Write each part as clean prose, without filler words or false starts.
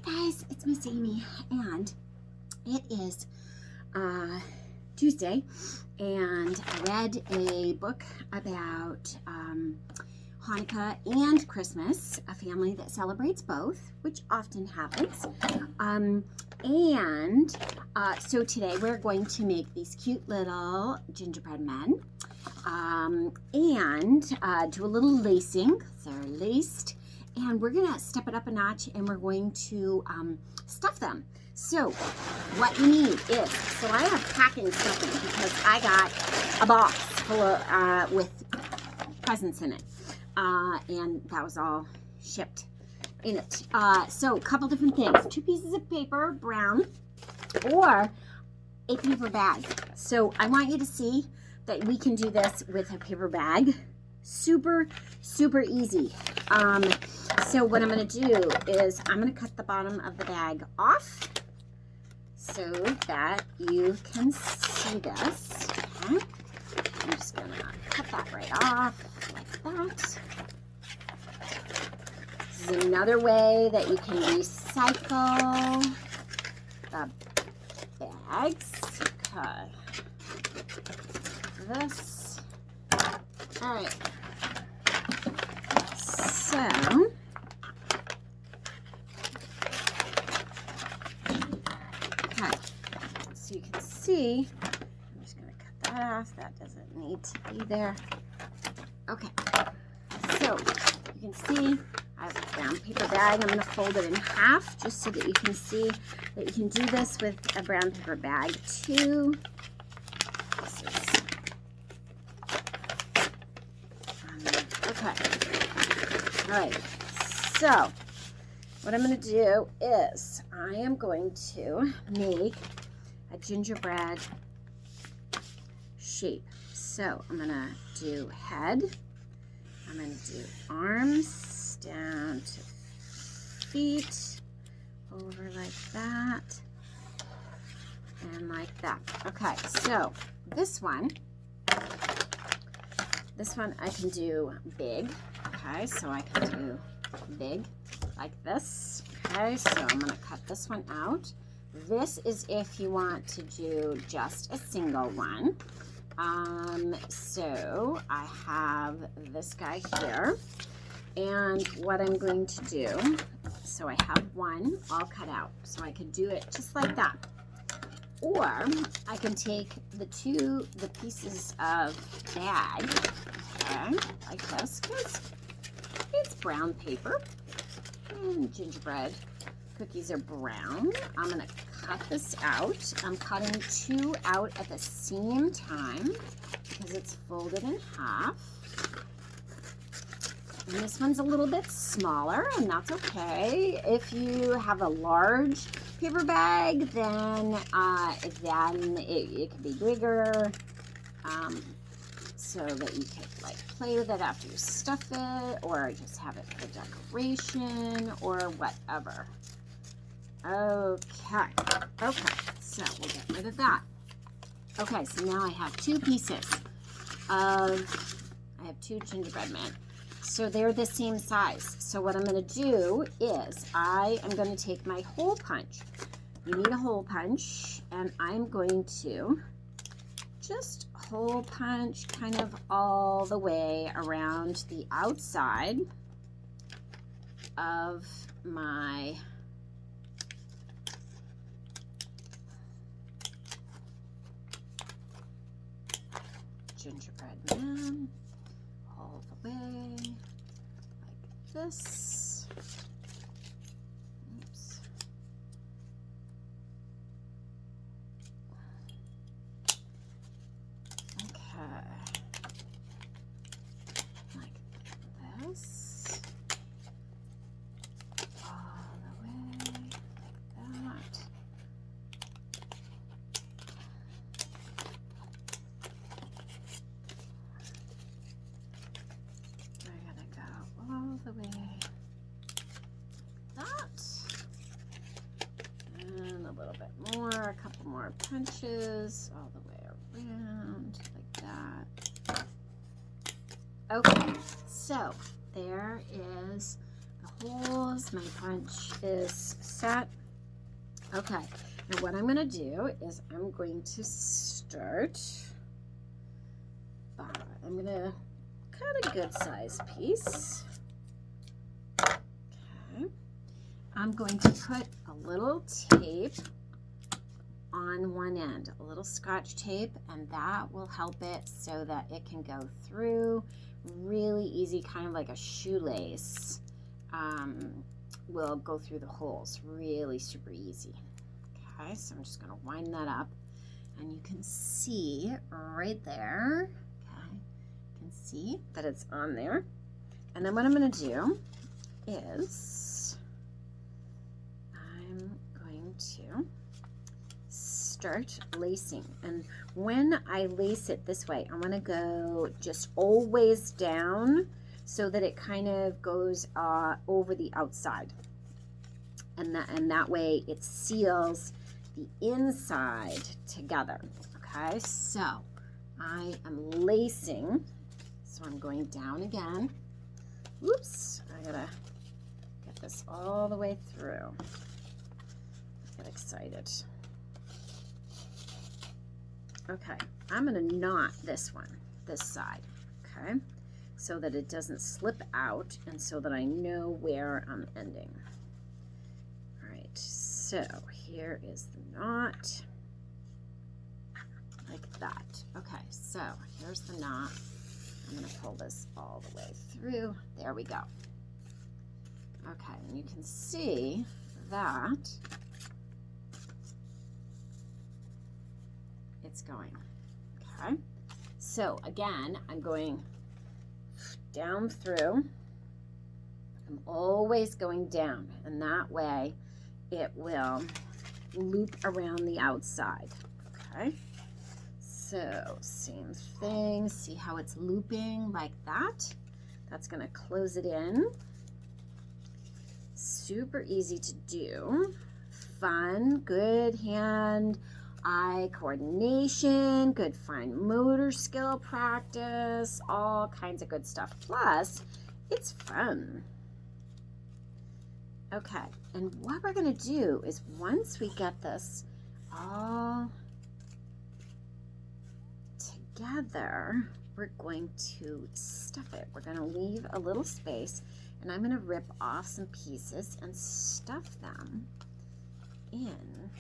Hi guys, it's Miss Amy, and it is Tuesday, and I read a book about Hanukkah and Christmas, a family that celebrates both, which often happens. So today we're going to make these cute little gingerbread men and do a little lacing. They're laced. And we're gonna step it up a notch and we're going to stuff them. So what you need is, so I have packing stuffing because I got a box full of, with presents in it. And that was all shipped in it. So a couple different things. 2 pieces of paper, brown, or a paper bag. So I want you to see that we can do this with a paper bag. Super, super easy. So what I'm going to do is I'm going to cut the bottom of the bag off so that you can see this. Okay. I'm just going to cut that right off like that. This is another way that you can recycle the bags. Cut this. All right. So, okay, so you can see, I'm just going to cut that off. That doesn't need to be there. Okay, so you can see I have a brown paper bag. I'm going to fold it in half just so that you can see that you can do this with a brown paper bag too. This is, okay. All right, so what I'm going to do is I am going to make a gingerbread shape. So I'm going to do head, I'm going to do arms down to feet, over like that, and like that. Okay, so this one I can do big. Okay, so I can do big like this. Okay, so I'm going to cut this one out. This is if you want to do just a single one. So I have this guy here. And what I'm going to do, so I have one all cut out. So I could do it just like that. Or I can take the pieces of bag, okay, like this, because it's brown paper, and gingerbread cookies are brown. I'm going to cut this out. I'm cutting 2 out at the same time because it's folded in half. And this one's a little bit smaller, and that's okay. If you have a large paper bag, then it could be bigger. So that you could like play with it after you stuff it, or just have it for decoration or whatever. Okay, so we'll get rid of that. Okay, so now I have 2 pieces of, I have 2 gingerbread men. So they're the same size. So what I'm going to do is I am going to take my hole punch. You need a hole punch, and I'm going to just hole punch kind of all the way around the outside of my gingerbread man, all the way like this. Oops. Like this, all the way like that. I gotta go all the way like that, and a little bit more, a couple more punches all the way around like that. Okay, so there is the whole dolls. My punch is set. Okay, now what I'm going to do is I'm going to start by, I'm going to cut a good size piece. Okay, I'm going to put a little tape on one end, a little Scotch tape, and that will help it so that it can go through really easy, kind of like a shoelace. Will go through the holes really super easy. Okay, so I'm just going to wind that up, and you can see right there. Okay, you can see that it's on there. And then what I'm going to do is I'm going to start lacing, and when I lace it this way, I'm going to go just always down so that it kind of goes over the outside, and that way it seals the inside together. Okay, so I am lacing, so I'm going down again. Oops, I gotta get this all the way through. I get excited. Okay, I'm gonna knot this one, this side, okay, so that it doesn't slip out and so that I know where I'm ending. All right, so here is the knot, like that. Okay, so here's the knot. I'm gonna pull this all the way through. There we go. Okay, and you can see that it's going. Okay, so again, I'm going down through. I'm always going down, and that way it will loop around the outside. Okay, so same thing. See how it's looping like that? That's going to close it in. Super easy to do. Fun, good hand-eye coordination, good fine motor skill practice, all kinds of good stuff. Plus, it's fun. Okay, and what we're going to do is once we get this all together, we're going to stuff it. We're going to leave a little space, and I'm going to rip off some pieces and stuff them in.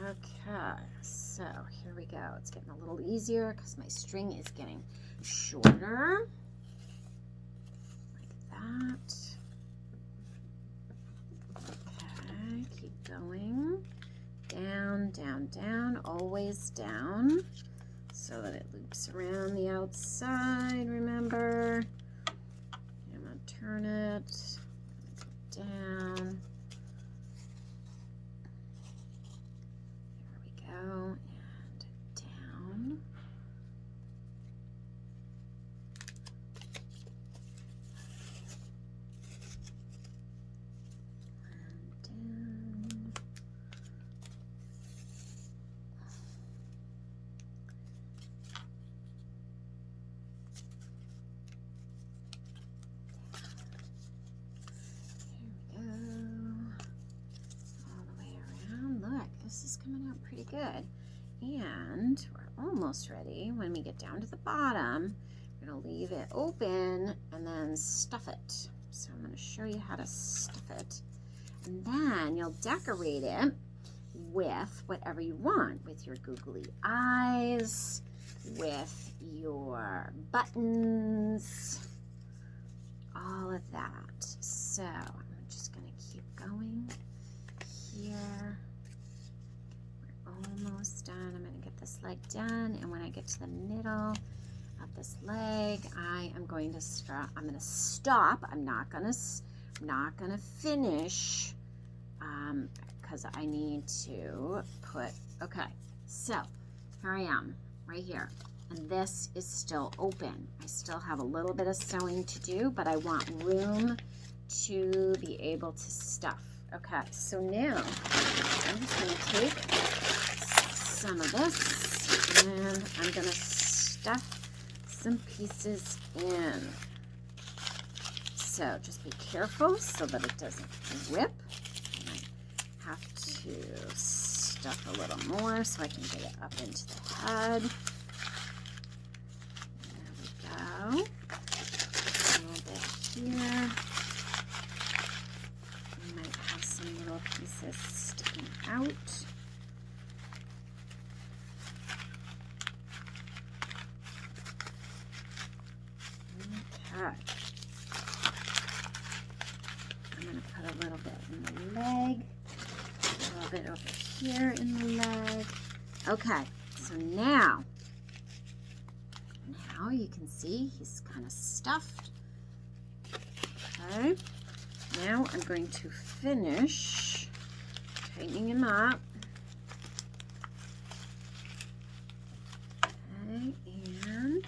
Okay, so here we go. It's getting a little easier because my string is getting shorter, like that. Okay, keep going. Down, down, down, always down, so that it loops around the outside, remember. I'm going to turn it, down. There we go, and down. And down. This is coming out pretty good, and we're almost ready. When we get down to the bottom, we're going to leave it open and then stuff it. So I'm going to show you how to stuff it, and then you'll decorate it with whatever you want, with your googly eyes, with your buttons, all of that. So I'm just going to keep going here. Almost done. I'm going to get this leg done, and when I get to the middle of this leg, I am going to stop. I'm going to stop. I'm not going to finish because I need to put. Okay, so here I am, right here, and this is still open. I still have a little bit of sewing to do, but I want room to be able to stuff. Okay, so now I'm just going to take some of this, and I'm going to stuff some pieces in. So just be careful so that it doesn't whip. I might have to stuff a little more so I can get it up into the head. There we go. A little bit here. We might have some little pieces sticking out. Okay. I'm going to put a little bit in the leg, a little bit over here in the leg. Okay, so now you can see he's kind of stuffed. Okay, now I'm going to finish tightening him up. Okay, and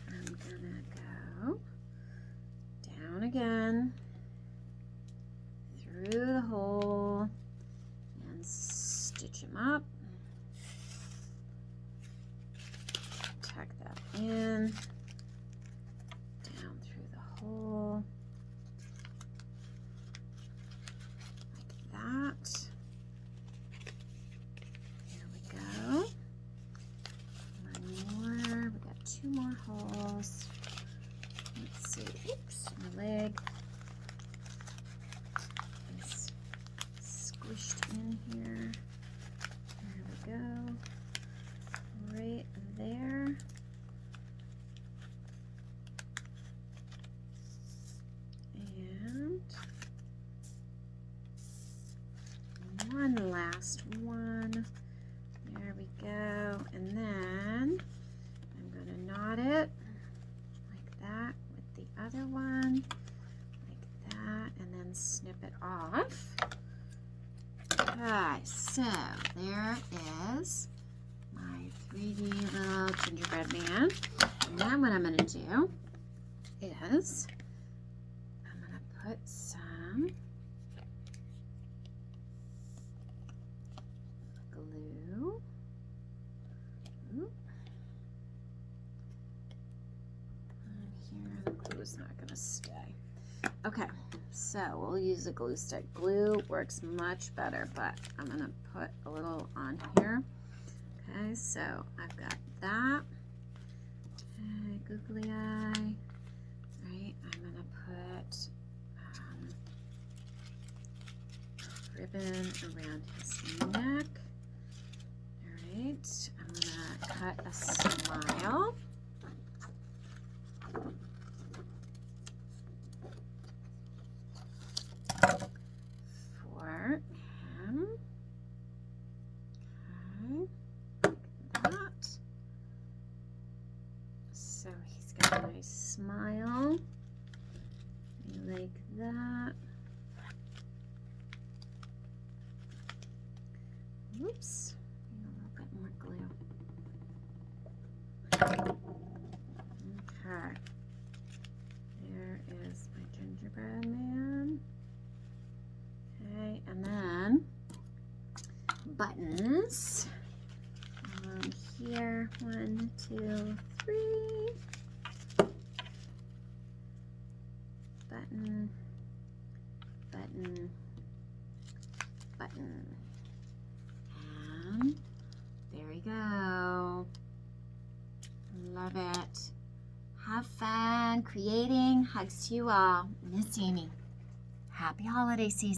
I'm gonna go down again through the hole and stitch him up. Tuck that in, down through the hole, like that. There we go. One more. We got 2 more holes. Let's see. Oops, my leg is squished in here. There we go. Right there. And one last one. There we go. And then I'm going to knot it like that with the other one, like that, and then snip it off. Okay, so there is my 3D little gingerbread man. And then what I'm going to do is I'm going to put some glue. And here, the glue is not going to stay. Okay, so we'll use a glue stick. Glue works much better, but I'm going to put a little on here. Okay, so I've got that. Okay, googly eye. Right, I'm going to put ribbon around his neck. All right, I'm going to cut a smile. For him. Okay, like that. So he's got a nice smile. Like that. Oops, a little bit more glue. Okay, there is my gingerbread man. Okay, and then buttons. Here, 1, 2, 3. Button, button, button. And there we go. Love it. Have fun creating. Hugs to you all. Miss Amy. Happy holiday season.